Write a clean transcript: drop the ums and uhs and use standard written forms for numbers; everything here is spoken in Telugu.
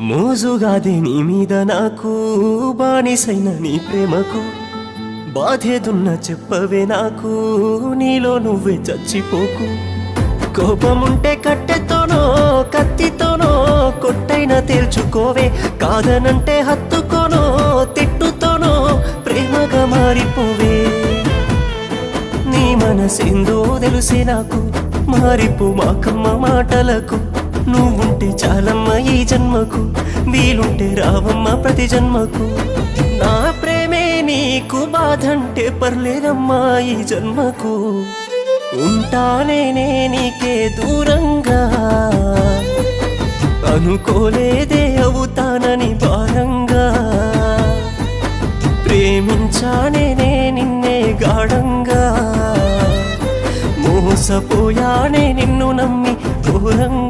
మోజుగాదే నీ మీద నాకు బానిసైన నీ ప్రేమకు బాధేదున్న చెప్పవే నాకు నీలో నువ్వే చచ్చిపోకు కోపముంటే కట్టెతోనో కత్తితోనో కొట్టైనా తేల్చుకోవే కాదనంటే హత్తుకోనో తిట్టుతోనో ప్రేమగా మారిపోవే నీ మనసేందో తెలిసే నాకు మారిపో మాకమ్మ మాటలకు నువ్వుంటే చాలమ్మ ఈ జన్మకు వీలుంటే రావమ్మ ప్రతి జన్మకు నా ప్రేమే నీకు బాధంటే పర్లేదమ్మా ఈ జన్మకు ఉంటానే నీకే దూరంగా అనుకోలేదే అవుతానని భారంగా ప్రేమించానే నిన్నే గాఢంగా మోసపోయానే నిన్ను నమ్మి దూరంగా